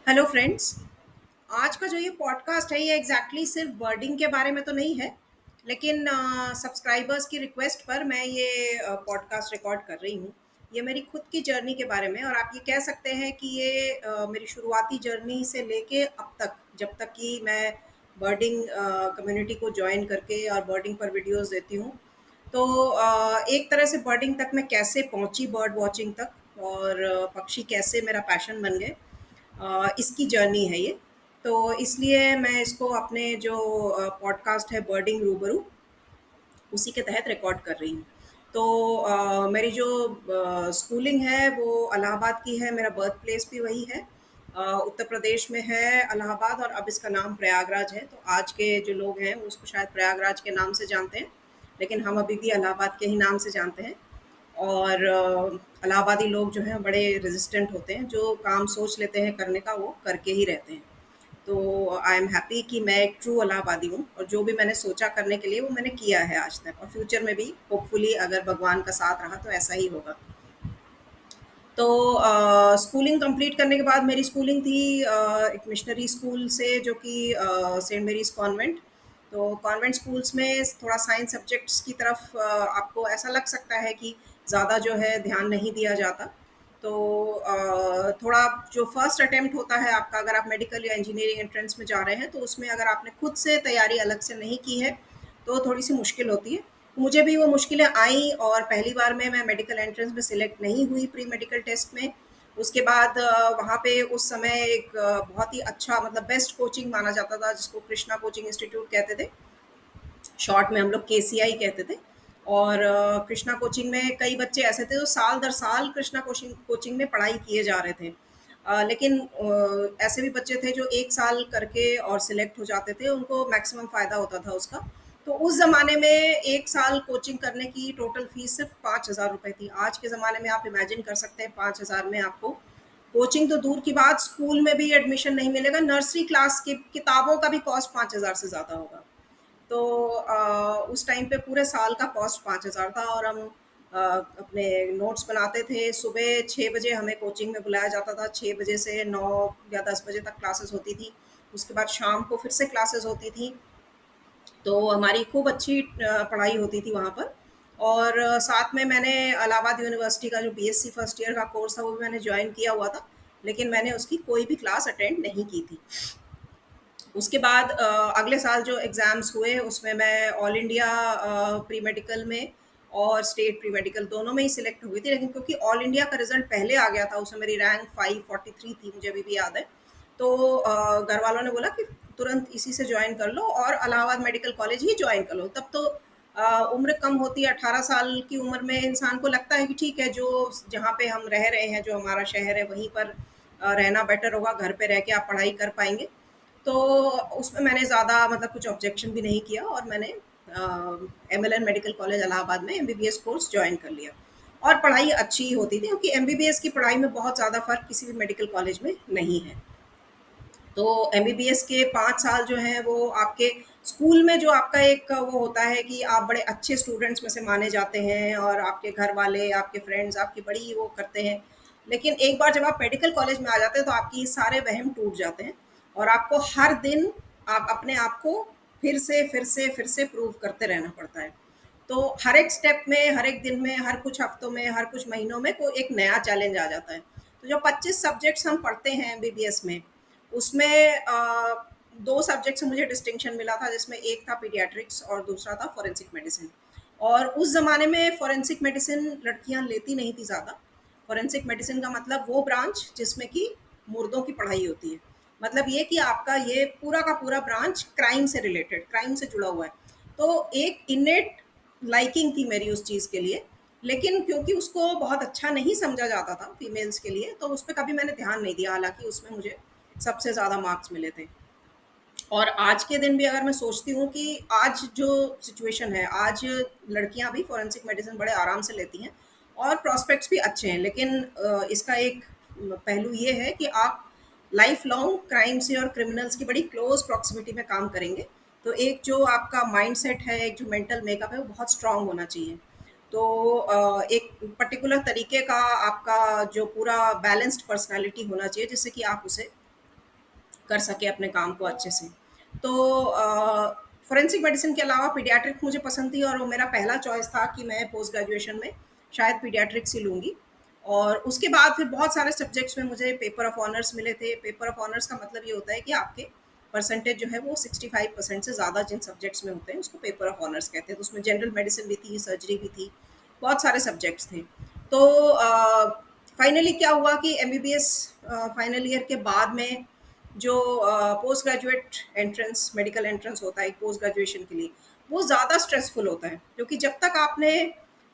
Hello friends. आज का जो ये पॉडकास्ट है ये सिर्फ बर्डिंग के बारे में तो नहीं है, लेकिन सब्सक्राइबर्स की रिक्वेस्ट पर मैं ये पॉडकास्ट रिकॉर्ड कर रही हूँ। ये मेरी खुद की जर्नी के बारे में, और आप ये कह सकते हैं कि ये मेरी शुरुआती जर्नी से लेके अब तक, जब तक कि मैं बर्डिंग कम्युनिटी को ज्वाइन करके और बर्डिंग पर वीडियोस देती हूँ। तो एक तरह से बर्डिंग तक मैं कैसे पहुँची, बर्ड वॉचिंग तक, और पक्षी कैसे मेरा पैशन बन गए, इसकी जर्नी है ये। तो इसलिए मैं इसको अपने जो पॉडकास्ट है बर्डिंग रूबरू, उसी के तहत रिकॉर्ड कर रही हूँ। तो मेरी जो स्कूलिंग है वो इलाहाबाद की है, मेरा बर्थ प्लेस भी वही है। उत्तर प्रदेश में है इलाहाबाद, और अब इसका नाम प्रयागराज है। तो आज के जो लोग हैं वो उसको शायद प्रयागराज के नाम से जानते हैं, लेकिन हम अभी भी इलाहाबाद के ही नाम से जानते हैं। और इलाहाबादी लोग जो हैं बड़े रेजिस्टेंट होते हैं, जो काम सोच लेते हैं करने का वो करके ही रहते हैं। तो आई एम हैप्पी कि मैं एक ट्रू इलाहाबादी हूँ, और जो भी मैंने सोचा करने के लिए वो मैंने किया है आज तक, और फ्यूचर में भी होपफुली अगर भगवान का साथ रहा तो ऐसा ही होगा। तो स्कूलिंग कंप्लीट करने के बाद मेरी स्कूलिंग थी एक मिशनरी स्कूल से, जो कि सेंट मेरीज कॉन्वेंट। तो कॉन्वेंट स्कूल्स में थोड़ा साइंस सब्जेक्ट्स की तरफ आपको ऐसा लग सकता है कि ज़्यादा जो है ध्यान नहीं दिया जाता। तो थोड़ा जो फर्स्ट अटेम्प्ट होता है आपका, अगर आप मेडिकल या इंजीनियरिंग एंट्रेंस में जा रहे हैं, तो उसमें अगर आपने खुद से तैयारी अलग से नहीं की है तो थोड़ी सी मुश्किल होती है। मुझे भी वो मुश्किलें आई, और पहली बार में मैं मेडिकल एंट्रेंस में सिलेक्ट नहीं हुई प्री मेडिकल टेस्ट में। उसके बाद वहाँ पे उस समय एक बहुत ही अच्छा, मतलब बेस्ट कोचिंग माना जाता था, जिसको कृष्णा कोचिंग इंस्टीट्यूट कहते थे। शॉर्ट में हम लोग केसीआई कहते थे। और कृष्णा कोचिंग में कई बच्चे ऐसे थे जो साल दर साल कृष्णा कोचिंग कोचिंग में पढ़ाई किए जा रहे थे। लेकिन ऐसे भी बच्चे थे जो एक साल करके और सिलेक्ट हो जाते थे, उनको मैक्सिमम फ़ायदा होता था उसका। तो उस ज़माने में एक साल कोचिंग करने की टोटल फीस सिर्फ 5,000 रुपये थी। आज के ज़माने में आप इमेजिन कर सकते हैं 5,000 में आपको कोचिंग तो दूर की बात, स्कूल में भी एडमिशन नहीं मिलेगा। नर्सरी क्लास की किताबों का भी कॉस्ट 5,000 से ज़्यादा होगा। तो उस टाइम पे पूरे साल का कॉस्ट 5,000 था, और हम अपने नोट्स बनाते थे। सुबह 6 बजे हमें कोचिंग में बुलाया जाता था, 6 बजे से 9 या 10 बजे तक क्लासेस होती थी। उसके बाद शाम को फिर से क्लासेस होती थी। तो हमारी खूब अच्छी पढ़ाई होती थी वहाँ पर। और साथ में मैंने इलाहाबाद यूनिवर्सिटी का जो बीएससी फर्स्ट ईयर का कोर्स था वो भी मैंने ज्वाइन किया हुआ था, लेकिन मैंने उसकी कोई भी क्लास अटेंड नहीं की थी। उसके बाद अगले साल जो एग्ज़ाम्स हुए उसमें मैं ऑल इंडिया प्री मेडिकल में और स्टेट प्री मेडिकल दोनों में ही सिलेक्ट हुई थी, लेकिन क्योंकि ऑल इंडिया का रिजल्ट पहले आ गया था, उसमें मेरी रैंक 543 थी, मुझे अभी भी याद है। तो घर वालों ने बोला कि तुरंत इसी से ज्वाइन कर लो और इलाहाबाद मेडिकल कॉलेज ही ज्वाइन कर लो। तब तो उम्र कम होती है, 18 साल की उम्र में इंसान को लगता है कि ठीक है, जो जहाँ पे हम रह रहे हैं, जो हमारा शहर है, वहीं पर रहना बेटर होगा, घर पे रह के आप पढ़ाई कर पाएंगे। तो उसमें मैंने ज़्यादा, मतलब कुछ ऑब्जेक्शन भी नहीं किया, और मैंने एमएलएन मेडिकल कॉलेज इलाहाबाद में एमबीबीएस कोर्स ज्वाइन कर लिया। और पढ़ाई अच्छी होती थी, क्योंकि एमबीबीएस की पढ़ाई में बहुत ज़्यादा फ़र्क किसी भी मेडिकल कॉलेज में नहीं है। तो एमबीबीएस के 5 साल जो हैं वो आपके स्कूल में जो आपका एक वो होता है कि आप बड़े अच्छे स्टूडेंट्स में से माने जाते हैं, और आपके घर वाले, आपके फ्रेंड्स आपकी बड़ी वो करते हैं। लेकिन एक बार जब आप मेडिकल कॉलेज में आ जाते हैं तो आपकी ये सारे वहम टूट जाते हैं, और आपको हर दिन आप अपने आप को फिर से प्रूव करते रहना पड़ता है। तो हर एक स्टेप में, हर एक दिन में, हर कुछ हफ्तों में, हर कुछ महीनों में कोई एक नया चैलेंज आ जाता है। तो जो 25 सब्जेक्ट्स हम पढ़ते हैं एमबीबीएस में, उसमें 2 सब्जेक्ट से मुझे डिस्टिंक्शन मिला था, जिसमें एक था पीडियाट्रिक्स और दूसरा था फॉरेंसिक मेडिसिन। और उस ज़माने में फॉरेंसिक मेडिसिन लड़कियां लेती नहीं थी ज़्यादा। फॉरेंसिक मेडिसिन का मतलब वो ब्रांच जिसमें कि मुर्दों की पढ़ाई होती है। मतलब ये कि आपका ये पूरा का पूरा ब्रांच क्राइम से रिलेटेड, क्राइम से जुड़ा हुआ है। तो एक इनेट लाइकिंग थी मेरी उस चीज़ के लिए, लेकिन क्योंकि उसको बहुत अच्छा नहीं समझा जाता था फीमेल्स के लिए, तो उस पे कभी मैंने ध्यान नहीं दिया, हालाँकि उसमें मुझे सबसे ज़्यादा मार्क्स मिले थे। और आज के दिन भी अगर मैं सोचती हूँ कि आज जो सिचुएशन है, आज लड़कियाँ भी फॉरेंसिक मेडिसिन बड़े आराम से लेती हैं, और प्रॉस्पेक्ट्स भी अच्छे हैं। लेकिन इसका एक पहलू ये है कि आप लाइफ लॉन्ग क्राइम से और क्रिमिनल्स की बड़ी क्लोज प्रॉक्सिमिटी में काम करेंगे। तो एक जो आपका माइंडसेट है, एक जो मेंटल मेकअप है, वो बहुत स्ट्रांग होना चाहिए। तो एक पर्टिकुलर तरीके का आपका जो पूरा बैलेंस्ड पर्सनालिटी होना चाहिए, जिससे कि आप उसे कर सके अपने काम को अच्छे से। तो फोरेंसिक मेडिसिन के अलावा पीडियाट्रिक मुझे पसंद थी और वो मेरा पहला चॉइस था कि मैं पोस्ट ग्रेजुएशन में शायद पीडियाट्रिक्स ही लूँगी। और उसके बाद फिर बहुत सारे सब्जेक्ट्स में मुझे पेपर ऑफ ऑनर्स मिले थे। पेपर ऑफ ऑनर्स का मतलब ये होता है कि आपके परसेंटेज जो है वो 65% से ज़्यादा जिन सब्जेक्ट्स में होते हैं उसको पेपर ऑफ ऑनर्स कहते हैं। तो उसमें जनरल मेडिसिन भी थी, सर्जरी भी थी, बहुत सारे सब्जेक्ट्स थे। तो फाइनली क्या हुआ कि एमबीबीएस फाइनल ईयर के बाद में जो post graduate entrance medical entrance होता है पोस्ट ग्रेजुएशन के लिए, वो ज़्यादा स्ट्रेसफुल होता है, क्योंकि जब तक आपने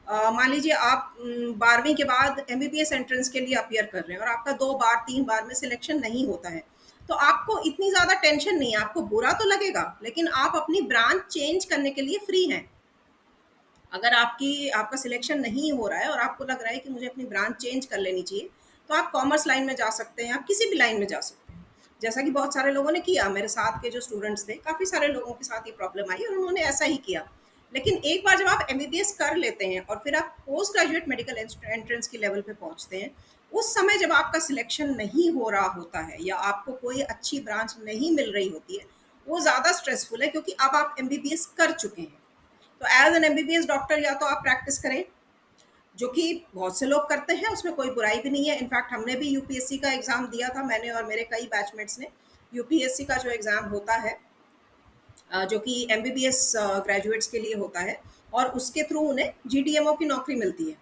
मान लीजिए आप 12वीं के बाद एमबीबीएस एंट्रेंस के लिए अपियर कर रहे हैं और आपका 2 बार 3 बार में सिलेक्शन नहीं होता है, तो आपको इतनी ज़्यादा टेंशन नहीं है। आपको बुरा तो लगेगा, लेकिन आप अपनी ब्रांच चेंज करने के लिए फ्री हैं। अगर आपका सिलेक्शन नहीं हो रहा है और आपको लग रहा है कि मुझे अपनी ब्रांच चेंज कर लेनी चाहिए, तो आप कॉमर्स लाइन में जा सकते हैं, आप किसी भी लाइन में जा सकते हैं। जैसा कि बहुत सारे लोगों ने किया, मेरे साथ के जो स्टूडेंट्स थे, काफ़ी सारे लोगों के साथ ये प्रॉब्लम आई और उन्होंने ऐसा ही किया। लेकिन एक बार जब आप एमबीबीएस कर लेते हैं और फिर आप पोस्ट ग्रेजुएट मेडिकल एंट्रेंस के लेवल पे पहुंचते हैं, उस समय जब आपका सिलेक्शन नहीं हो रहा होता है या आपको कोई अच्छी ब्रांच नहीं मिल रही होती है, वो ज़्यादा स्ट्रेसफुल है, क्योंकि अब आप एमबीबीएस कर चुके हैं। तो एज एन एमबीबीएस डॉक्टर या तो आप प्रैक्टिस करें, जो कि बहुत से लोग करते हैं, उसमें कोई बुराई भी नहीं है। इनफैक्ट हमने भी यूपीएससी का एग्ज़ाम दिया था, मैंने और मेरे कई बैचमेट्स ने। यूपीएससी का जो एग्ज़ाम होता है, जो कि एमबीबीएस ग्रेजुएट्स के लिए होता है, और उसके थ्रू उन्हें जीडीएमओ की नौकरी मिलती है।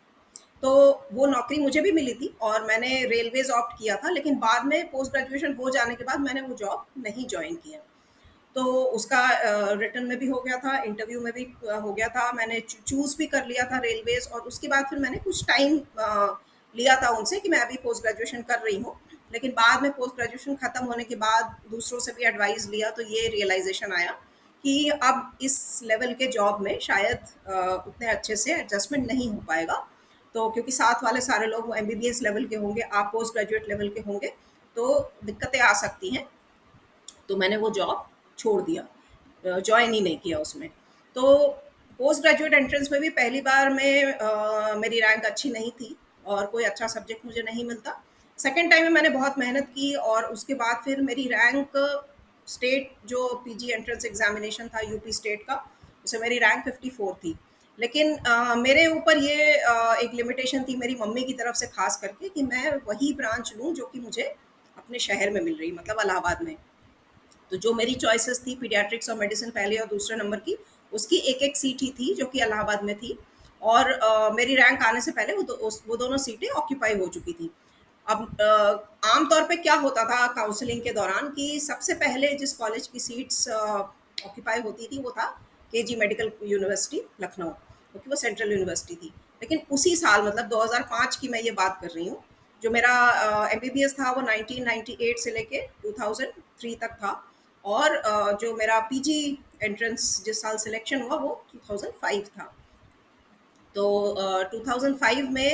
तो वो नौकरी मुझे भी मिली थी और मैंने रेलवेज ऑप्ट किया था, लेकिन बाद में पोस्ट ग्रेजुएशन हो जाने के बाद मैंने वो जॉब नहीं ज्वाइन किया। तो उसका रिटन में भी हो गया था, इंटरव्यू में भी हो गया था, मैंने चूज़ भी कर लिया था रेलवेज़। और उसके बाद फिर मैंने कुछ टाइम लिया था उनसे कि मैं अभी पोस्ट ग्रेजुएशन कर रही हूँ। लेकिन बाद में पोस्ट ग्रेजुएशन ख़त्म होने के बाद दूसरों से भी एडवाइस लिया, तो ये रियलाइज़ेशन आया कि अब इस लेवल के जॉब में शायद उतने अच्छे से एडजस्टमेंट नहीं हो पाएगा। तो क्योंकि साथ वाले सारे लोग वो एमबीबीएस लेवल के होंगे, आप पोस्ट ग्रेजुएट लेवल के होंगे, तो दिक्कतें आ सकती हैं। तो मैंने वो जॉब छोड़ दिया, जॉइन ही नहीं किया उसमें। तो पोस्ट ग्रेजुएट एंट्रेंस में भी पहली बार में मेरी रैंक अच्छी नहीं थी और कोई अच्छा सब्जेक्ट मुझे नहीं मिलता। सेकंड टाइम में मैंने बहुत मेहनत की और उसके बाद फिर मेरी रैंक स्टेट जो पीजी एंट्रेंस एग्जामिनेशन था यूपी स्टेट का, उससे मेरी रैंक 54 थी। लेकिन मेरे ऊपर ये एक लिमिटेशन थी मेरी मम्मी की तरफ से, खास करके कि मैं वही ब्रांच लूँ जो कि मुझे अपने शहर में मिल रही, मतलब इलाहाबाद में। तो जो मेरी चॉइसेस थी पीडियाट्रिक्स और मेडिसिन पहले और दूसरे नंबर की, उसकी एक-एक सीट ही थी जो कि इलाहाबाद में थी। और मेरी रैंक आने से पहले वो दोनों सीटें ऑक्यूपाई हो चुकी थी। अब आम तौर पे क्या होता था काउंसलिंग के दौरान कि सबसे पहले जिस कॉलेज की सीट्स ऑक्यूपाई होती थी वो था केजी मेडिकल यूनिवर्सिटी लखनऊ, क्योंकि वो सेंट्रल यूनिवर्सिटी थी। लेकिन उसी साल, मतलब 2005 की मैं ये बात कर रही हूँ, जो मेरा एमबीबीएस था वो 1998 से लेके 2003 तक था। और जो मेरा पीजी एंट्रेंस जिस साल सिलेक्शन हुआ वो 2005 था। तो 2005 में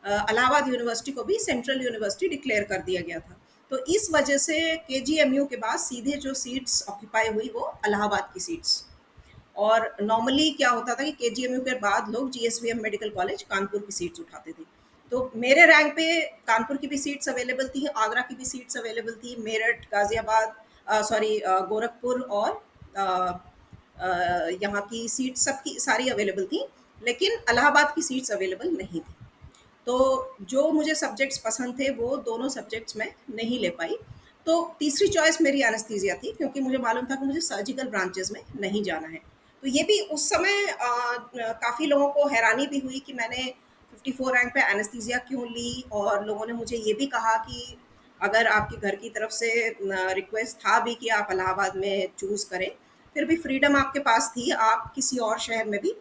इलाहाबाद यूनिवर्सिटी को भी सेंट्रल यूनिवर्सिटी डिक्लेयर कर दिया गया था। तो इस वजह से केजीएमयू के बाद सीधे जो सीट्स ऑक्यूपाई हुई वो इलाहाबाद की सीट्स। और नॉर्मली क्या होता था कि केजीएमयू के बाद लोग जीएसवीएम मेडिकल कॉलेज कानपुर की सीट्स उठाते थे। तो मेरे रैंक पे कानपुर की भी सीट्स अवेलेबल थी, आगरा की भी सीट्स अवेलेबल थी, मेरठ, गाजियाबाद, सॉरी गोरखपुर और अ, यहाँ की सीट्स सबकी सारी अवेलेबल थी, लेकिन इलाहाबाद की सीट्स अवेलेबल नहीं थी। तो जो मुझे सब्जेक्ट्स पसंद थे वो दोनों सब्जेक्ट्स मैं नहीं ले पाई। तो तीसरी चॉइस मेरी एनेस्थीसिया थी, क्योंकि मुझे मालूम था कि मुझे सर्जिकल ब्रांचेस में नहीं जाना है। तो ये भी उस समय काफ़ी लोगों को हैरानी भी हुई कि मैंने 54 रैंक पे एनेस्थीसिया क्यों ली, और लोगों ने मुझे ये भी कहा कि अगर आपके घर की तरफ से रिक्वेस्ट था भी कि आप इलाहाबाद में चूज़ करें, फिर भी फ्रीडम आपके पास थी, आप किसी और शहर में भी,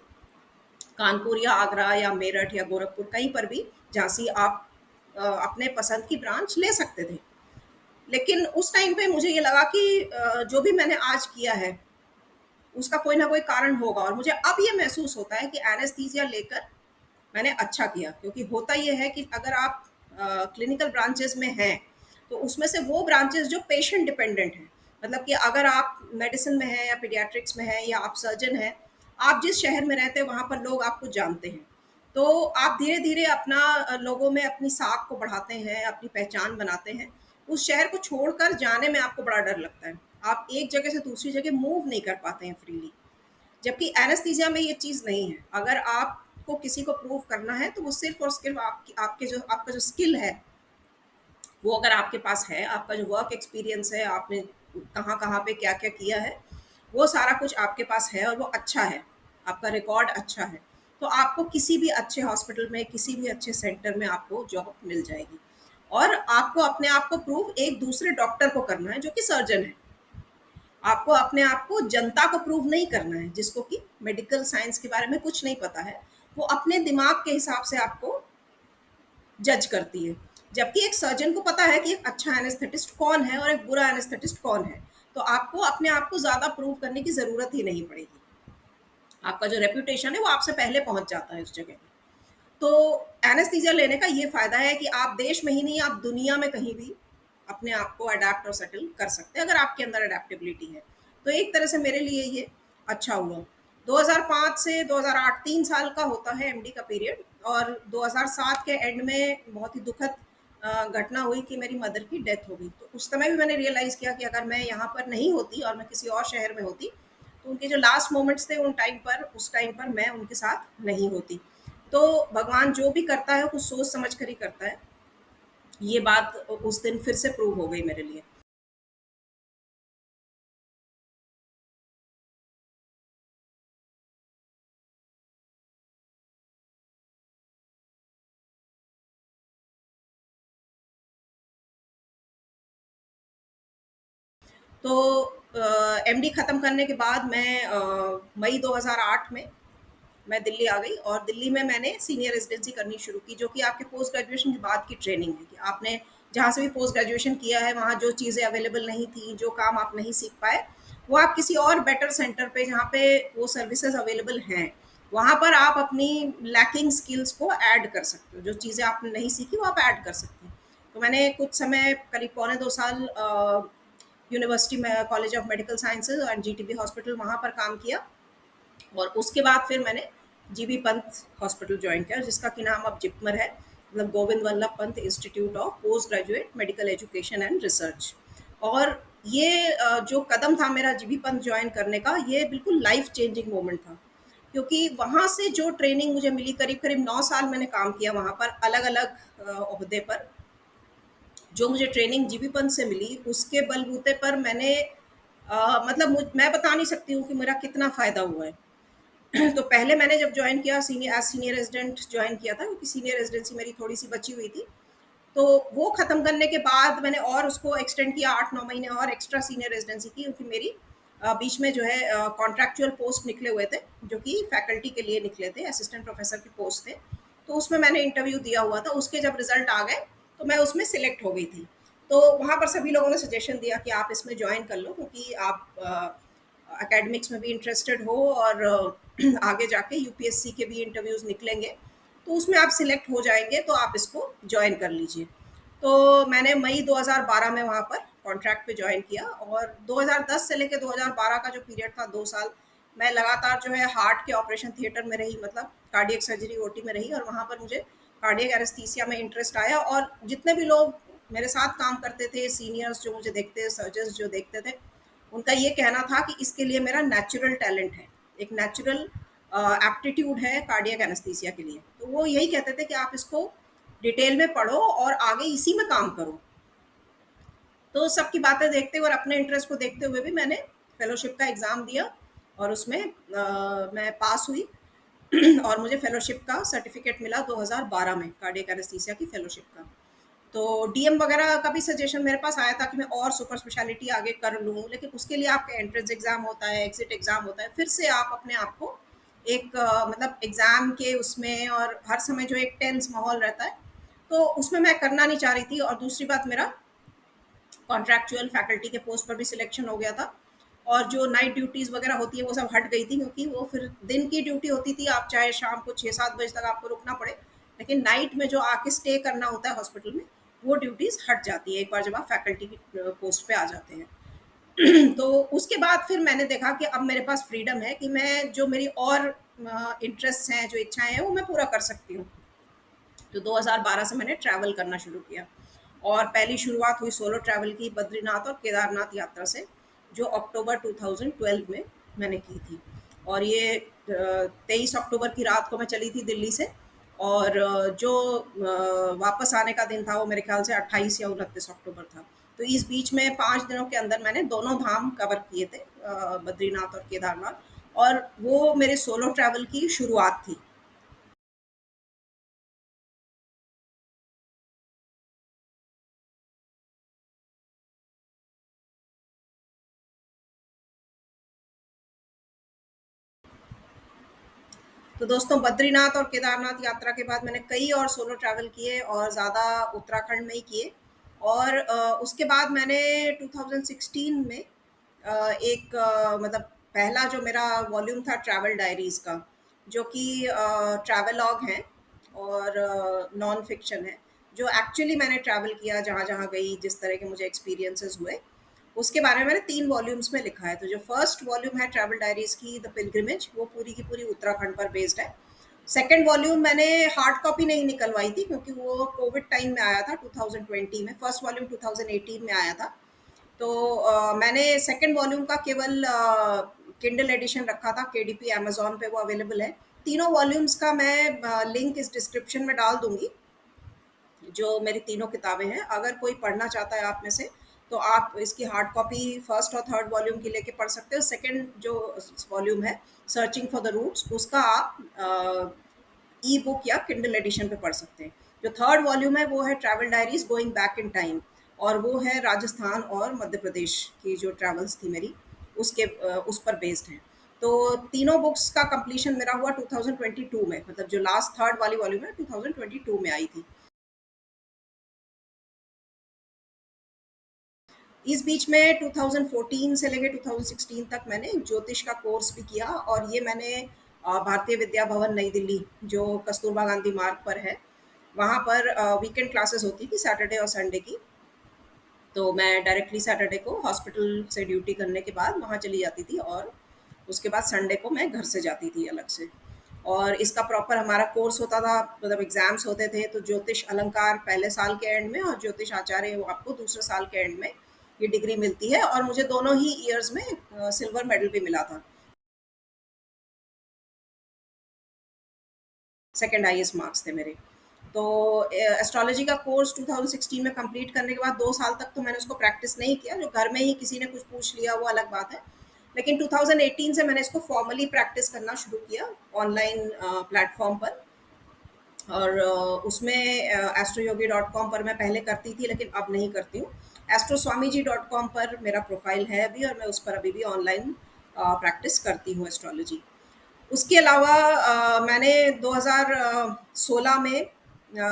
कानपुर या आगरा या मेरठ या गोरखपुर कहीं पर भी झांसी आप अपने पसंद की ब्रांच ले सकते थे। लेकिन उस टाइम पे मुझे ये लगा कि जो भी मैंने आज किया है उसका कोई ना कोई कारण होगा, और मुझे अब ये महसूस होता है कि एनेस्थीसिया लेकर मैंने अच्छा किया। क्योंकि होता ये है कि अगर आप क्लिनिकल ब्रांचेस में हैं तो उसमें से वो ब्रांचेस जो पेशेंट डिपेंडेंट हैं, मतलब कि अगर आप मेडिसिन में हैं या पीडियाट्रिक्स में हैं या आप सर्जन हैं, आप जिस शहर में रहते हैं वहाँ पर लोग आपको जानते हैं। तो आप धीरे धीरे अपना लोगों में अपनी साख को बढ़ाते हैं, अपनी पहचान बनाते हैं। उस शहर को छोड़कर जाने में आपको बड़ा डर लगता है। आप एक जगह से दूसरी जगह मूव नहीं कर पाते हैं फ्रीली। जबकि एनेस्थीसिया में ये चीज़ नहीं है। अगर आपको किसी को प्रूव करना है तो वो सिर्फ़ और सिर्फ़ आपकी आपके जो आपका जो स्किल है, वो अगर आपके पास है, आपका जो वर्क एक्सपीरियंस है, आपने कहाँ-कहाँ पे क्या-क्या किया है, वो सारा कुछ आपके पास है और वो अच्छा है, आपका रिकॉर्ड अच्छा है, तो आपको किसी भी अच्छे हॉस्पिटल में, किसी भी अच्छे सेंटर में आपको जॉब मिल जाएगी। और आपको अपने आप को प्रूव एक दूसरे डॉक्टर को करना है जो कि सर्जन है। आपको अपने आप को जनता को प्रूव नहीं करना है, जिसको कि मेडिकल साइंस के बारे में कुछ नहीं पता है। वो अपने दिमाग के हिसाब से आपको जज करती है। जबकि एक सर्जन को पता है कि एक अच्छा एनेस्थेटिस्ट कौन है और एक बुरा एनेस्थेटिस्ट कौन है। तो आपको अपने आप को ज़्यादा प्रूव करने की ज़रूरत ही नहीं पड़ेगी। आपका जो रेपुटेशन है वो आपसे पहले पहुँच जाता है उस जगह पे। तो एनेस्थीसिया लेने का ये फ़ायदा है कि आप देश में ही नहीं, आप दुनिया में कहीं भी अपने आप को अडैप्ट और सेटल कर सकते हैं, अगर आपके अंदर अडैप्टेबिलिटी है। तो एक तरह से मेरे लिए ये अच्छा हुआ। 2005 से 2008 3 साल का होता है एमडी का पीरियड, और 2007 के एंड में बहुत ही दुखद घटना हुई कि मेरी मदर की डेथ हो गई। तो उस समय भी मैंने रियलाइज़ किया कि अगर मैं यहाँ पर नहीं होती और मैं किसी और शहर में होती, तो उनके जो लास्ट मोमेंट्स थे उन टाइम पर उस टाइम पर मैं उनके साथ नहीं होती। तो भगवान जो भी करता है कुछ सोच समझ कर ही करता है। ये बात उस दिन फिर से प्रूव हो गई मेरे लिए। तो एमडी खत्म करने के बाद मैं मई 2008 में मैं दिल्ली आ गई, और दिल्ली में मैंने सीनियर रेजिडेंसी करनी शुरू की, जो कि आपके पोस्ट ग्रेजुएशन के बाद की ट्रेनिंग है। कि आपने जहाँ से भी पोस्ट ग्रेजुएशन किया है वहाँ जो चीज़ें अवेलेबल नहीं थी, जो काम आप नहीं सीख पाए, वो आप किसी और बेटर सेंटर पे जहाँ पे वो सर्विसेज अवेलेबल हैं, वहाँ पर आप अपनी लैकिंग स्किल्स को ऐड कर सकते हो। जो चीज़ें आपने नहीं सीखी वो आप ऐड कर सकते हैं। तो मैंने कुछ समय करीब पौने 2 साल यूनिवर्सिटी में कॉलेज ऑफ मेडिकल साइंसेज और जीटीबी हॉस्पिटल वहाँ पर काम किया। और उसके बाद फिर मैंने जीबी पंत हॉस्पिटल ज्वाइन किया, जिसका कि नाम अब जिपमर है, मतलब Govind Vallabh Pant institute of post graduate medical education and research. और ये जो कदम था मेरा जीबी पंत ज्वाइन करने का, ये बिल्कुल लाइफ चेंजिंग मोमेंट था। क्योंकि वहाँ से जो ट्रेनिंग मुझे मिली, करीब करीब 9 साल मैंने काम किया वहाँ पर अलग अलग ओहदे पर। जो मुझे ट्रेनिंग जीबी पंत से मिली उसके बलबूते पर मैंने मतलब मैं बता नहीं सकती हूँ कि मेरा कितना फ़ायदा हुआ है। तो पहले मैंने जब ज्वाइन किया सीनियर रेजिडेंट ज्वाइन किया था, क्योंकि सीनियर रेजिडेंसी मेरी थोड़ी सी बची हुई थी। तो वो खत्म करने के बाद मैंने और उसको एक्सटेंड किया, 8-9 महीने और एक्स्ट्रा सीनियर रेजिडेंसी की, क्योंकि मेरी बीच में जो है कॉन्ट्रैक्चुअल पोस्ट निकले हुए थे, जो कि फैकल्टी के लिए निकले थे, असिस्टेंट प्रोफेसर के पोस्ट थे। तो उसमें मैंने इंटरव्यू दिया हुआ था, उसके जब रिजल्ट आ गए तो मैं उसमें सिलेक्ट हो गई थी। तो वहाँ पर सभी लोगों ने सजेशन दिया कि आप इसमें ज्वाइन कर लो, क्योंकि आप एकेडमिक्स में भी इंटरेस्टेड हो, और आगे जाके यूपीएससी के भी इंटरव्यूज़ निकलेंगे, तो उसमें आप सिलेक्ट हो जाएंगे, तो आप इसको ज्वाइन कर लीजिए। तो मैंने मई 2012 में वहाँ पर कॉन्ट्रैक्ट पे ज्वाइन किया, और 2010 से लेकर 2012 का जो पीरियड था, 2 साल मैं लगातार जो है हार्ट के ऑपरेशन थिएटर में रही, मतलब कार्डियक सर्जरी ओटी में रही, और वहाँ पर मुझे कार्डियक एनेस्थीसिया में इंटरेस्ट आया। और जितने भी लोग मेरे साथ काम करते थे, सीनियर्स जो मुझे देखते थे, सर्जन्स जो देखते थे, उनका ये कहना था कि इसके लिए मेरा नेचुरल टैलेंट है, एक नेचुरल एप्टीट्यूड है कार्डियक एनेस्थीसिया के लिए। तो वो यही कहते थे कि आप इसको डिटेल में पढ़ो और आगे इसी में काम करो। तो सबकी बातें देखते हुए और अपने इंटरेस्ट को देखते हुए भी मैंने फेलोशिप का एग्ज़ाम दिया, और उसमें मैं पास हुई। और मुझे फेलोशिप का सर्टिफिकेट मिला 2012 में, कार्डियक एनेस्थीसिया की फेलोशिप का। तो डीएम वगैरह का भी सजेशन मेरे पास आया था कि मैं और सुपर स्पेशलिटी आगे कर लूँ, लेकिन उसके लिए आपका एंट्रेंस एग्ज़ाम होता है, एग्ज़िट एग्ज़ाम होता है, फिर से आप अपने आप को एक मतलब एग्ज़ाम के उसमें, और हर समय जो एक टेंस माहौल रहता है, तो उसमें मैं करना नहीं चाह रही थी। और दूसरी बात, मेरा कॉन्ट्रैक्चुअल फैकल्टी के पोस्ट पर भी सिलेक्शन हो गया था, और जो नाइट ड्यूटीज़ वगैरह होती है वो सब हट गई थी, क्योंकि वो फिर दिन की ड्यूटी होती थी, आप चाहे शाम को 6-7 बजे तक आपको रुकना पड़े, लेकिन नाइट में जो आके स्टे करना होता है हॉस्पिटल में, वो ड्यूटीज़ हट जाती है एक बार जब आप फैकल्टी की पोस्ट पे आ जाते हैं। तो उसके बाद फिर मैंने देखा कि अब मेरे पास फ्रीडम है कि मैं जो मेरी और इंटरेस्ट हैं, जो इच्छाएं हैं, वो मैं पूरा कर सकती हूँ। तो 2012 से मैंने ट्रैवल करना शुरू किया, और पहली शुरुआत हुई सोलो ट्रैवल की बद्रीनाथ और केदारनाथ यात्रा से, जो अक्टूबर 2012 में मैंने की थी। और ये 23 अक्टूबर की रात को मैं चली थी दिल्ली से, और जो वापस आने का दिन था वो मेरे ख्याल से 28 या 29 अक्टूबर था। तो इस बीच में 5 दिनों के अंदर मैंने दोनों धाम कवर किए थे, बद्रीनाथ और केदारनाथ, और वो मेरे सोलो ट्रैवल की शुरुआत थी। तो दोस्तों, बद्रीनाथ और केदारनाथ यात्रा के बाद मैंने कई और सोलो ट्रैवल किए, और ज़्यादा उत्तराखंड में ही किए। और उसके बाद मैंने 2016 में एक मतलब पहला जो मेरा वॉल्यूम था ट्रैवल डायरीज़ का, जो कि ट्रैवलॉग है और नॉन फिक्शन है, जो एक्चुअली मैंने ट्रैवल किया, जहाँ जहाँ गई, जिस तरह के मुझे एक्सपीरियंसेस हुए, उसके बारे में मैंने 3 वॉल्यूम्स में लिखा है। तो जो फर्स्ट वॉल्यूम है ट्रैवल डायरीज़ की, द पिलग्रिमेज, वो पूरी की पूरी उत्तराखंड पर बेस्ड है। सेकंड वॉल्यूम मैंने हार्ड कॉपी नहीं निकलवाई थी, क्योंकि वो कोविड टाइम में आया था 2020 में। फर्स्ट वॉल्यूम 2018 में आया था। तो मैंने सेकंड वॉल्यूम का केवल किंडल एडिशन रखा था, केडीपी अमेज़न पे वो अवेलेबल है। तीनों वॉल्यूम्स का मैं लिंक इस डिस्क्रिप्शन में डाल दूँगी, जो मेरी तीनों किताबें हैं। अगर कोई पढ़ना चाहता है आप में से, तो आप इसकी हार्ड कॉपी फर्स्ट और थर्ड वॉल्यूम की लेके पढ़ सकते हो। सेकंड जो वॉल्यूम है, सर्चिंग फॉर द रूट्स, उसका आप ई बुक या किंडल एडिशन पे पढ़ सकते हैं। जो थर्ड वॉल्यूम है वो है travel diaries going back in time, और वो है राजस्थान और मध्य प्रदेश की जो ट्रैवल्स थी मेरी, उसके उस पर बेस्ड है। तो तीनों बुक्स का कंप्लीशन मेरा हुआ 2022 में, मतलब जो लास्ट थर्ड वाली वॉल्यूम है 2022 में आई थी। इस बीच में 2014 से लेके 2016 तक मैंने ज्योतिष का कोर्स भी किया, और ये मैंने भारतीय विद्या भवन नई दिल्ली, जो कस्तूरबा गांधी मार्ग पर है, वहाँ पर वीकेंड क्लासेस होती थी, सैटरडे और संडे की। तो मैं डायरेक्टली सैटरडे को हॉस्पिटल से ड्यूटी करने के बाद वहाँ चली जाती थी, और उसके बाद संडे को मैं घर से जाती थी अलग से। और इसका प्रॉपर हमारा कोर्स होता था, मतलब एग्जाम्स होते थे। तो ज्योतिष अलंकार पहले साल के एंड में, और ज्योतिष आचार्य वो आपको दूसरे साल के एंड में ये डिग्री मिलती है। और मुझे दोनों ही ईयर्स में सिल्वर मेडल भी मिला था, सेकंड हाईएस्ट मार्क्स थे मेरे। तो एस्ट्रोलॉजी का कोर्स 2016 में कंप्लीट करने के बाद 2 साल तक तो मैंने उसको प्रैक्टिस नहीं किया, जो घर में ही किसी ने कुछ पूछ लिया वो अलग बात है। लेकिन 2018 से मैंने इसको फॉर्मली प्रैक्टिस करना शुरू किया ऑनलाइन प्लेटफॉर्म पर। और उसमें एस्ट्रोयोगी.com पर मैं पहले करती थी, लेकिन अब नहीं करती हूँ। एस्ट्रोस्वामीजी.com पर मेरा प्रोफाइल है अभी, और मैं उस पर अभी भी ऑनलाइन प्रैक्टिस करती हूँ एस्ट्रोलॉजी। उसके अलावा मैंने 2016 में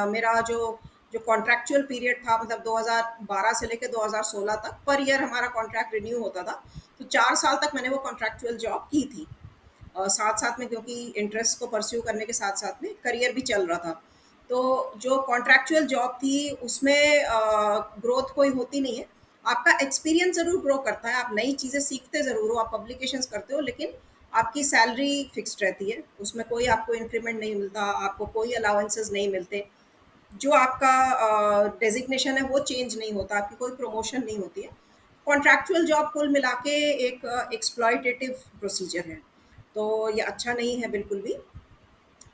मेरा जो कॉन्ट्रैक्चुअल पीरियड था, मतलब 2012 से लेकर 2016 तक पर ईयर हमारा कॉन्ट्रैक्ट रिन्यू होता था। तो 4 साल तक मैंने वो कॉन्ट्रैक्चुअल जॉब की थी, और साथ साथ में, क्योंकि इंटरेस्ट को परस्यू करने के साथ साथ में करियर भी चल रहा था। तो जो कॉन्ट्रैक्चुअल जॉब थी उसमें ग्रोथ कोई होती नहीं है। आपका एक्सपीरियंस ज़रूर ग्रो करता है, आप नई चीज़ें सीखते ज़रूर हो, आप पब्लिकेशंस करते हो, लेकिन आपकी सैलरी फिक्स्ड रहती है, उसमें कोई आपको इंक्रीमेंट नहीं मिलता, आपको कोई अलाउंसेस नहीं मिलते। जो आपका डेजिग्नेशन है वो चेंज नहीं होता, आपकी कोई प्रमोशन नहीं होती है। कॉन्ट्रैक्चुअल जॉब कुल मिला के एक एक्सप्लॉयटेटिव प्रोसीजर है। तो ये अच्छा नहीं है बिल्कुल भी।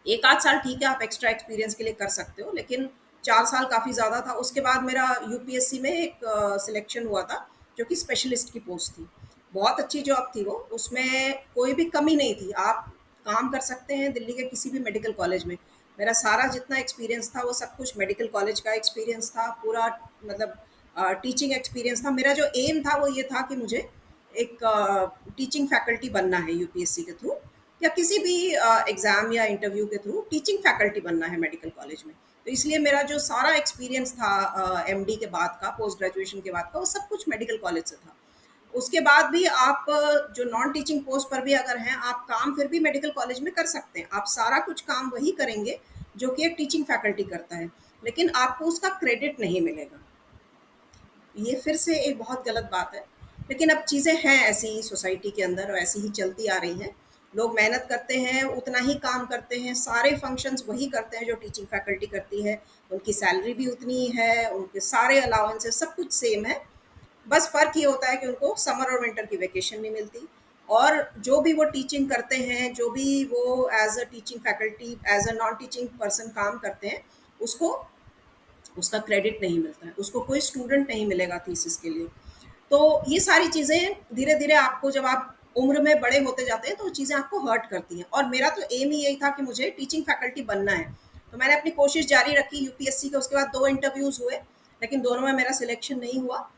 एक आध साल ठीक है, आप एक्स्ट्रा एक्सपीरियंस के लिए कर सकते हो, लेकिन 4 साल काफ़ी ज़्यादा था। उसके बाद मेरा यूपीएससी में एक सिलेक्शन हुआ था, जो कि स्पेशलिस्ट की पोस्ट थी। बहुत अच्छी जॉब थी वो, उसमें कोई भी कमी नहीं थी। आप काम कर सकते हैं दिल्ली के किसी भी मेडिकल कॉलेज में। मेरा सारा जितना एक्सपीरियंस था वो सब कुछ मेडिकल कॉलेज का एक्सपीरियंस था पूरा, मतलब टीचिंग एक्सपीरियंस था। मेरा जो एम था वो ये था कि मुझे एक टीचिंग फैकल्टी बनना है यूपीएससी के थ्रू, या किसी भी एग्ज़ाम या इंटरव्यू के थ्रू टीचिंग फैकल्टी बनना है मेडिकल कॉलेज में। तो इसलिए मेरा जो सारा एक्सपीरियंस था एमडी के बाद का, पोस्ट ग्रेजुएशन के बाद का, वो सब कुछ मेडिकल कॉलेज से था। उसके बाद भी आप जो नॉन टीचिंग पोस्ट पर भी अगर हैं, आप काम फिर भी मेडिकल कॉलेज में कर सकते हैं। आप सारा कुछ काम वही करेंगे जो कि एक टीचिंग फैकल्टी करता है, लेकिन आपको उसका क्रेडिट नहीं मिलेगा। ये फिर से एक बहुत गलत बात है, लेकिन अब चीज़ें हैं ऐसी सोसाइटी के अंदर, और ऐसी ही चलती आ रही हैं। लोग मेहनत करते हैं, उतना ही काम करते हैं, सारे फंक्शंस वही करते हैं जो टीचिंग फैकल्टी करती है, उनकी सैलरी भी उतनी ही है, उनके सारे अलाउंसेस सब कुछ सेम है। बस फ़र्क ये होता है कि उनको समर और विंटर की वैकेशन नहीं मिलती, और जो भी वो टीचिंग करते हैं, जो भी वो as a teaching faculty, as a non teaching person काम करते हैं, उसको उसका क्रेडिट नहीं मिलता है, उसको कोई स्टूडेंट नहीं मिलेगा थीसिस के लिए। तो ये सारी चीज़ें धीरे-धीरे आपको, जब आप उम्र में बड़े होते जाते हैं, तो वो चीज़ें आपको हर्ट करती हैं, और मेरा तो एम ही यही था कि मुझे टीचिंग फैकल्टी बनना है। तो मैंने अपनी कोशिश जारी रखी यूपीएससी के, उसके बाद 2 इंटरव्यूज़ हुए, लेकिन दोनों में मेरा सिलेक्शन नहीं हुआ।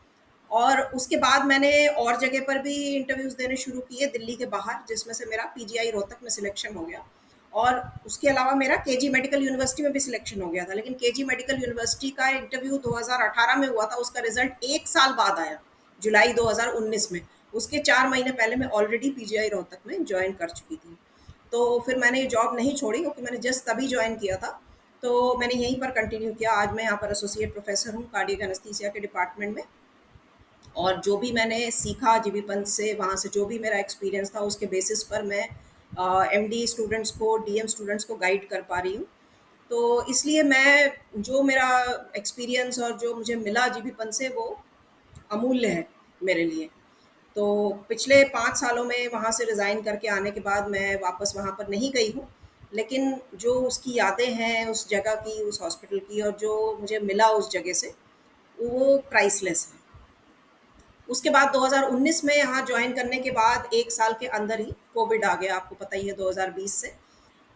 और उसके बाद मैंने और जगह पर भी इंटरव्यूज़ देने शुरू किए दिल्ली के बाहर, जिसमें से मेरा पीजीआई रोहतक में सिलेक्शन हो गया, और उसके अलावा मेरा केजी मेडिकल यूनिवर्सिटी में भी सिलेक्शन हो गया था। लेकिन केजी मेडिकल यूनिवर्सिटी का इंटरव्यू 2018 में हुआ था, उसका रिजल्ट 1 साल बाद आया, जुलाई 2019 में। उसके 4 महीने पहले मैं ऑलरेडी पीजीआई रोहतक में ज्वाइन कर चुकी थी। तो फिर मैंने ये जॉब नहीं छोड़ी, क्योंकि मैंने जस्ट तभी ज्वाइन किया था। तो मैंने यहीं पर कंटिन्यू किया। आज मैं यहाँ पर एसोसिएट प्रोफेसर हूँ कार्डियक एनेस्थीसिया के डिपार्टमेंट में, और जो भी मैंने सीखा जीबी पंत से, वहाँ से जो भी मेरा एक्सपीरियंस था, उसके बेसिस पर मैं एमडी स्टूडेंट्स को, डीएम स्टूडेंट्स को गाइड कर पा रही हूँ। तो इसलिए मैं, जो मेरा एक्सपीरियंस और जो मुझे मिला जीबी पंत से, वो अमूल्य है मेरे लिए। तो पिछले 5 सालों में वहाँ से रिज़ाइन करके आने के बाद मैं वापस वहाँ पर नहीं गई हूँ। लेकिन जो उसकी यादें हैं उस जगह की, उस हॉस्पिटल की, और जो मुझे मिला उस जगह से, वो प्राइसलेस है। उसके बाद 2019 में यहाँ ज्वाइन करने के बाद 1 साल के अंदर ही कोविड आ गया, आपको पता ही है, 2020 से।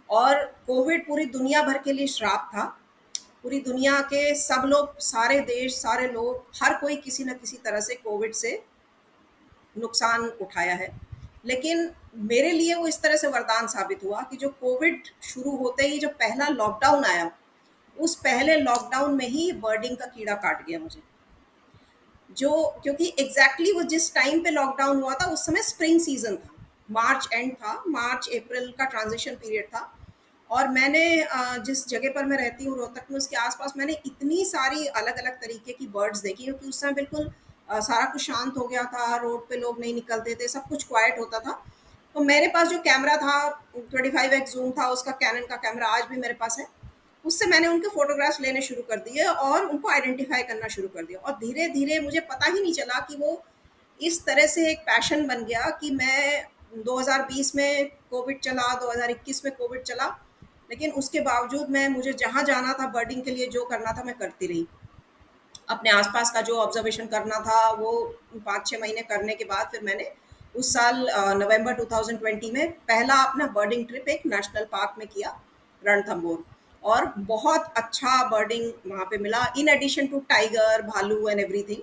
और कोविड पूरी दुनिया भर के लिए श्राप था। पूरी दुनिया के सब लोग, सारे देश, सारे लोग, हर कोई किसी न किसी तरह से कोविड से नुकसान उठाया है। लेकिन मेरे लिए वो इस तरह से वरदान साबित हुआ कि जो कोविड शुरू होते ही जो पहला लॉकडाउन आया, उस पहले लॉकडाउन में ही बर्डिंग का कीड़ा काट गया मुझे। जो, क्योंकि एग्जैक्टली वो जिस टाइम पे लॉकडाउन हुआ था, उस समय स्प्रिंग सीजन था, मार्च एंड था, मार्च अप्रैल का ट्रांजिशन पीरियड था। और मैंने जिस जगह पर मैं रहती हूँ रोहतक में, उसके आसपास मैंने इतनी सारी अलग अलग तरीके की बर्ड्स देखी, क्योंकि उस समय बिल्कुल सारा कुछ शांत हो गया था, रोड पे लोग नहीं निकलते थे, सब कुछ क्वाइट होता था। तो मेरे पास जो कैमरा था, 25x जूम था, उसका कैनन का कैमरा आज भी मेरे पास है। उससे मैंने उनके फ़ोटोग्राफ्स लेने शुरू कर दिए और उनको आइडेंटिफ़ाई करना शुरू कर दिया, और धीरे-धीरे मुझे पता ही नहीं चला कि वो इस तरह से एक पैशन बन गया कि मैं, 2020 में कोविड चला, 2021 में कोविड चला, लेकिन उसके बावजूद मैं, मुझे जहाँ जाना था बर्डिंग के लिए, जो करना था मैं करती रही। अपने आसपास का जो ऑब्जर्वेशन करना था, वो 5-6 महीने करने के बाद फिर मैंने उस साल नवंबर 2020 में पहला अपना बर्डिंग ट्रिप एक नेशनल पार्क में किया, रणथंभौर। और बहुत अच्छा बर्डिंग वहाँ पे मिला, इन एडिशन टू टाइगर, भालू एंड एवरीथिंग।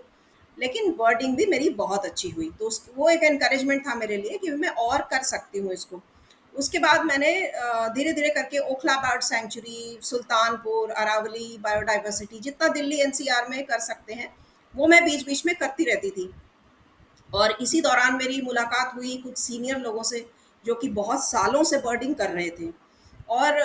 लेकिन बर्डिंग भी मेरी बहुत अच्छी हुई, तो वो एक एनकरेजमेंट था मेरे लिए कि मैं और कर सकती हूँ इसको। उसके बाद मैंने धीरे धीरे करके Okhla bird sanctuary, Sultanpur, Aravali biodiversity, जितना दिल्ली एनसीआर में कर सकते हैं, वो मैं बीच बीच में करती रहती थी। और इसी दौरान मेरी मुलाकात हुई कुछ सीनियर लोगों से, जो कि बहुत सालों से बर्डिंग कर रहे थे। और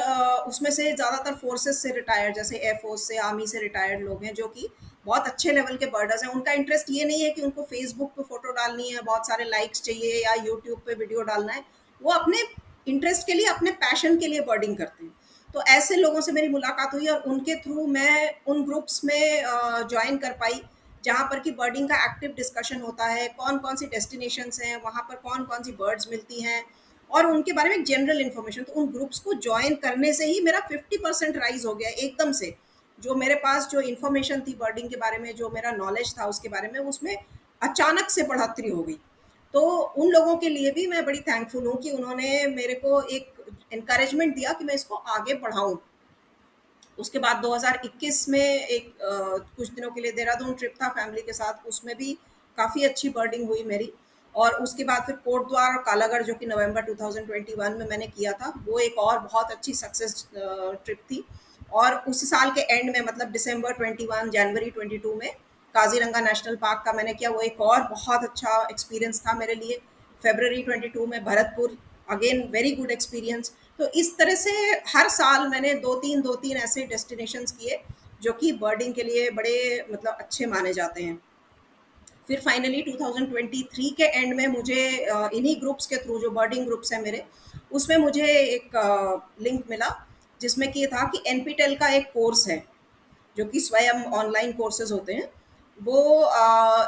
उसमें से ज़्यादातर फोर्सेस से रिटायर्ड, जैसे एयरफोर्स से, आर्मी से रिटायर्ड लोग हैं, जो कि बहुत अच्छे लेवल के बर्डर्स हैं। उनका इंटरेस्ट ये नहीं है कि उनको फेसबुक पे फोटो डालनी है, बहुत सारे लाइक्स चाहिए, या यूट्यूब पे वीडियो डालना है। वो अपने इंटरेस्ट के लिए, अपने पैशन के लिए बर्डिंग करते हैं। तो ऐसे लोगों से मेरी मुलाकात हुई, और उनके थ्रू मैं उन ग्रुप्स में ज्वाइन कर पाई, जहाँ पर कि बर्डिंग का एक्टिव डिस्कशन होता है, कौन-कौन सी डेस्टिनेशंस हैं, वहाँ पर कौन-कौन सी बर्ड्स मिलती हैं, और उनके बारे में जनरल इन्फॉर्मेशन। तो उन ग्रुप्स को जॉइन करने से ही मेरा 50% राइज़ हो गया एकदम से। जो मेरे पास जो इन्फॉर्मेशन थी बर्डिंग के बारे में, जो मेरा नॉलेज था उसके बारे में, उसमें अचानक से बढ़ोतरी हो गई। तो उन लोगों के लिए भी मैं बड़ी थैंकफुल हूँ कि उन्होंने मेरे को एक एनकरेजमेंट दिया कि मैं इसको आगे बढ़ाऊँ। उसके बाद 2021 में एक कुछ दिनों के लिए देहरादून ट्रिप था फैमिली के साथ, उसमें भी काफ़ी अच्छी बर्डिंग हुई मेरी। और उसके बाद फिर कोटद्वार और कालागढ़, जो कि नवंबर 2021 में मैंने किया था, वो एक और बहुत अच्छी सक्सेस ट्रिप थी। और उसी साल के एंड में, मतलब दिसंबर 21 जनवरी 22 में काजीरंगा नेशनल पार्क का मैंने किया, वो एक और बहुत अच्छा एक्सपीरियंस था मेरे लिए। फरवरी 22 में Bharatpur, again very good experience. तो इस तरह से हर साल मैंने 2-3 ऐसे डेस्टिनेशंस किए, जो कि बर्डिंग के लिए बड़े, मतलब अच्छे माने जाते हैं। फिर फाइनली 2023 के एंड में मुझे इन्हीं ग्रुप्स के थ्रू, जो बर्डिंग ग्रुप्स हैं मेरे, उसमें मुझे एक लिंक मिला जिसमें कि ये था कि एनपीटेल का एक कोर्स है जो कि स्वयं ऑनलाइन कोर्सेज होते हैं। वो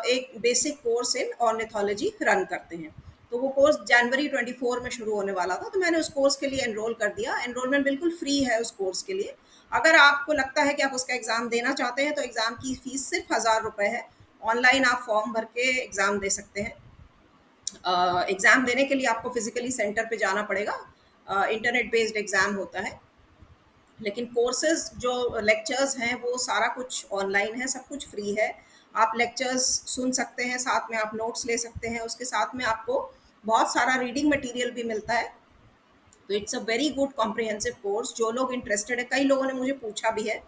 एक basic course in ornithology run करते हैं। तो वो कोर्स जनवरी 24 में शुरू होने वाला था, तो मैंने उस कोर्स के लिए एनरोल कर दिया। एनरोलमेंट बिल्कुल फ्री है उस कोर्स के लिए। अगर आपको लगता है कि आप उसका एग्ज़ाम देना चाहते हैं तो एग्ज़ाम की फ़ीस सिर्फ 1000 रुपये है। ऑनलाइन आप फॉर्म भर के एग्ज़ाम दे सकते हैं। एग्ज़ाम देने के लिए आपको फिजिकली सेंटर पे जाना पड़ेगा। इंटरनेट बेस्ड एग्ज़ाम होता है, लेकिन कोर्सेज जो लेक्चर्स हैं वो सारा कुछ ऑनलाइन है, सब कुछ फ्री है। आप लेक्चर्स सुन सकते हैं, साथ में आप नोट्स ले सकते हैं, उसके साथ में आपको बहुत सारा रीडिंग मटेरियल भी मिलता है। तो it's a very good comprehensive course. जो लोग इंटरेस्टेड है, कई लोगों ने मुझे पूछा भी है,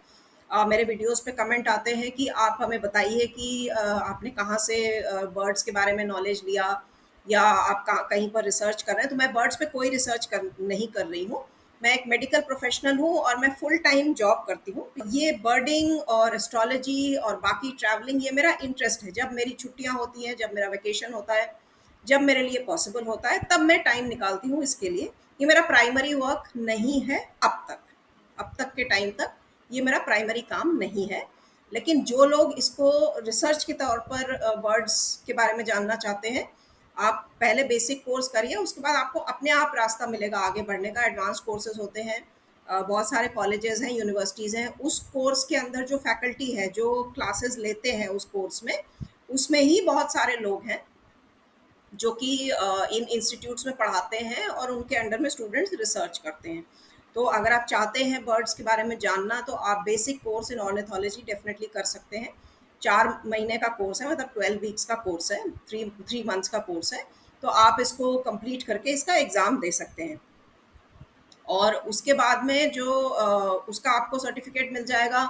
मेरे वीडियोस पे कमेंट आते हैं कि आप हमें बताइए कि आपने कहाँ से बर्ड्स के बारे में नॉलेज लिया, या आप कहीं पर रिसर्च कर रहे हैं। तो मैं बर्ड्स पे कोई रिसर्च नहीं कर रही हूँ। मैं एक मेडिकल प्रोफेशनल हूँ और मैं फुल टाइम जॉब करती हूँ। ये बर्डिंग और एस्ट्रोलॉजी और बाकी ट्रैवलिंग ये मेरा इंटरेस्ट है। जब मेरी छुट्टियाँ होती हैं, जब मेरा वेकेशन होता है, जब मेरे लिए पॉसिबल होता है, तब मैं टाइम निकालती हूँ इसके लिए। ये मेरा प्राइमरी वर्क नहीं है अब तक के टाइम तक ये मेरा प्राइमरी काम नहीं है। लेकिन जो लोग इसको रिसर्च के तौर पर बर्ड्स के बारे में जानना चाहते हैं, आप पहले बेसिक कोर्स करिए, उसके बाद आपको अपने आप रास्ता मिलेगा आगे बढ़ने का। एडवांस कोर्सेज होते हैं, बहुत सारे कॉलेजेस हैं, यूनिवर्सिटीज़ हैं। उस कोर्स के अंदर जो फैकल्टी है, जो क्लासेस लेते हैं उस कोर्स में, उसमें ही बहुत सारे लोग हैं जो कि इन इंस्टीट्यूट्स में पढ़ाते हैं और उनके अंडर में स्टूडेंट्स रिसर्च करते हैं। तो अगर आप चाहते हैं बर्ड्स के बारे में जानना, तो आप basic course in ornithology definitely कर सकते हैं। 4 महीने का कोर्स है, मतलब 12 वीक्स का कोर्स है, थ्री मंथ्स का कोर्स है। तो आप इसको कंप्लीट करके इसका एग्ज़ाम दे सकते हैं। और उसके बाद में जो उसका आपको सर्टिफिकेट मिल जाएगा।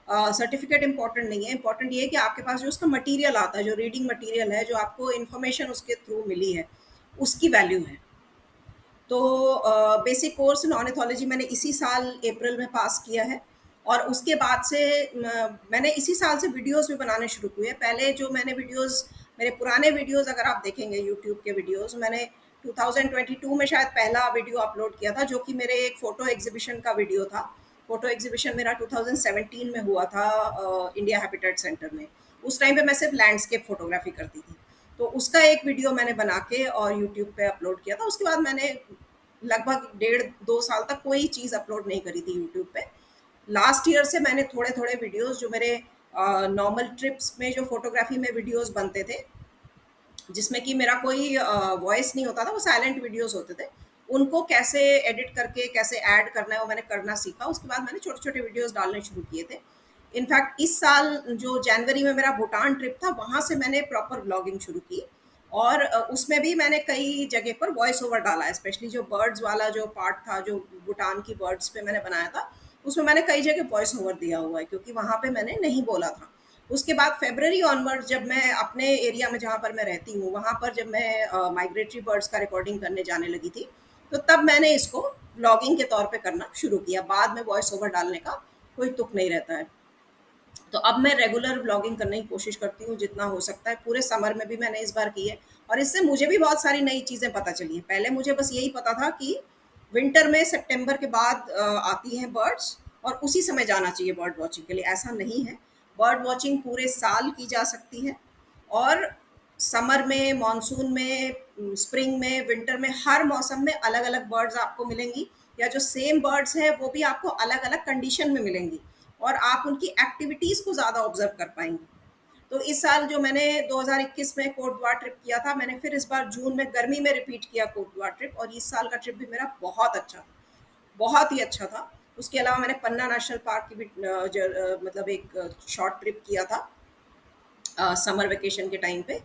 सर्टिफिकेट इम्पॉर्टेंट नहीं है, इम्पॉर्टेंट ये है कि आपके पास जो उसका मटेरियल आता है, जो रीडिंग मटेरियल है, जो आपको इन्फॉर्मेशन उसके थ्रू मिली है, उसकी वैल्यू है। तो बेसिक कोर्स इन ऑर्निथोलॉजी मैंने इसी साल अप्रैल में पास किया है। और उसके बाद से मैंने इसी साल से वीडियोस भी बनाने शुरू किए। पहले जो मैंने वीडियोस, मेरे पुराने वीडियोस अगर आप देखेंगे यूट्यूब के वीडियोस, मैंने 2022 में शायद पहला वीडियो अपलोड किया था, जो कि मेरे एक फ़ोटो एग्जीबिशन का वीडियो था। फ़ोटो एग्जीबिशन मेरा 2017 में हुआ था इंडिया हैबिटेट सेंटर में। उस टाइम पे मैं सिर्फ लैंडस्केप फ़ोटोग्राफी करती थी। तो उसका एक वीडियो मैंने बना के और यूट्यूब पे अपलोड किया था। उसके बाद मैंने लगभग 1.5-2 साल तक कोई चीज़ अपलोड नहीं करी थी यूट्यूब पे। लास्ट ईयर से मैंने थोड़े-थोड़े वीडियोज़, जो मेरे नॉर्मल ट्रिप्स में जो फ़ोटोग्राफी में वीडियोज़ बनते थे, जिसमें कि मेरा कोई वॉइस नहीं होता था, वो साइलेंट वीडियोज़ होते थे। उनको कैसे एडिट करके कैसे ऐड करना है, वो मैंने करना सीखा। उसके बाद मैंने छोटे-छोटे वीडियोज़ डालने शुरू किए थे। इनफैक्ट इस साल जो जनवरी में मेरा भूटान ट्रिप था, वहाँ से मैंने प्रॉपर व्लॉगिंग शुरू की। और उसमें भी मैंने कई जगह पर वॉइस ओवर डाला है, स्पेशली जो बर्ड्स वाला जो पार्ट था, जो भूटान की बर्ड्स पे मैंने बनाया था, उसमें मैंने कई जगह वॉइस ओवर दिया हुआ है, क्योंकि वहाँ पे मैंने नहीं बोला था। उसके बाद फ़रवरी ऑनवर्ड, जब मैं अपने एरिया में जहाँ पर मैं रहती हूँ, वहाँ पर जब मैं माइग्रेटरी बर्ड्स का रिकॉर्डिंग करने जाने लगी थी, तो तब मैंने इसको व्लॉगिंग के तौर पे करना शुरू किया। बाद में वॉइस ओवर डालने का कोई तुक नहीं रहता है। तो अब मैं रेगुलर व्लॉगिंग करने की कोशिश करती हूँ जितना हो सकता है। पूरे समर में भी मैंने इस बार की है, और इससे मुझे भी बहुत सारी नई चीज़ें पता चली हैं। पहले मुझे बस यही पता था कि विंटर में सितंबर के बाद आती हैं बर्ड्स, और उसी समय जाना चाहिए बर्ड वॉचिंग के लिए। ऐसा नहीं है, बर्ड वॉचिंग पूरे साल की जा सकती है। और समर में, मानसून में, स्प्रिंग में, विंटर में, हर मौसम में अलग-अलग बर्ड्स आपको मिलेंगी, या जो सेम बर्ड्स हैं वो भी आपको अलग-अलग कंडीशन में मिलेंगी, और आप उनकी एक्टिविटीज़ को ज़्यादा ऑब्जर्व कर पाएंगी। तो इस साल जो मैंने 2021 में कोट द्वार ट्रिप किया था, मैंने फिर इस बार जून में गर्मी में रिपीट किया कोट द्वार ट्रिप, और इस साल का ट्रिप भी मेरा बहुत अच्छा था, बहुत ही अच्छा था। उसके अलावा मैंने पन्ना नेशनल पार्क की भी मतलब एक शॉर्ट ट्रिप किया था समर वेकेशन के टाइम पे।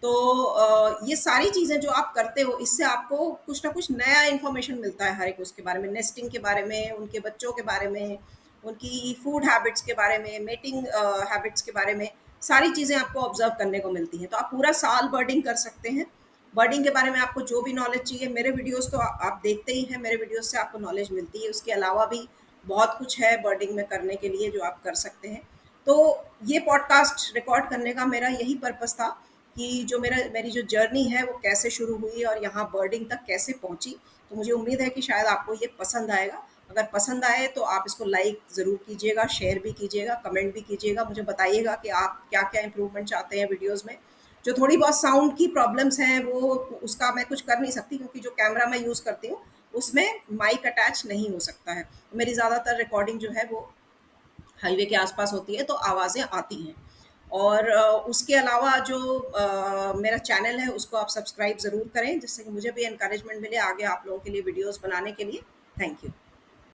तो ये सारी चीज़ें जो आप करते हो, इससे आपको कुछ ना कुछ नया इन्फॉर्मेशन मिलता है हर एक उसके बारे में, नेस्टिंग के बारे में, उनके बच्चों के बारे में, उनकी फूड हैबिट्स के बारे में, मेटिंग हैबिट्स के बारे में। सारी चीज़ें आपको ऑब्जर्व करने को मिलती हैं। तो आप पूरा साल बर्डिंग कर सकते हैं। बर्डिंग के बारे में आपको जो भी नॉलेज चाहिए, मेरे वीडियोस तो आप देखते ही हैं, मेरे वीडियोस से आपको नॉलेज मिलती है। उसके अलावा भी बहुत कुछ है बर्डिंग में करने के लिए जो आप कर सकते हैं। तो ये पॉडकास्ट रिकॉर्ड करने का मेरा यही पर्पस था कि जो मेरी जो जर्नी है वो कैसे शुरू हुई और यहाँ बर्डिंग तक कैसे पहुँची। तो मुझे उम्मीद है कि शायद आपको ये पसंद आएगा। अगर पसंद आए तो आप इसको लाइक ज़रूर कीजिएगा, शेयर भी कीजिएगा, कमेंट भी कीजिएगा। मुझे बताइएगा कि आप क्या-क्या इम्प्रूवमेंट चाहते हैं वीडियोज़ में। जो थोड़ी बहुत साउंड की प्रॉब्लम्स हैं वो उसका मैं कुछ कर नहीं सकती, क्योंकि जो कैमरा मैं यूज़ करती हूँ उसमें माइक अटैच नहीं हो सकता है। मेरी ज़्यादातर रिकॉर्डिंग जो है वो हाईवे के आसपास होती है, तो आवाज़ें आती हैं। और उसके अलावा जो मेरा चैनल है उसको आप सब्सक्राइब ज़रूर करें, जिससे कि मुझे भी एनकरेजमेंट मिले आगे आप लोगों के लिए वीडियोज़ बनाने के लिए। Thank you.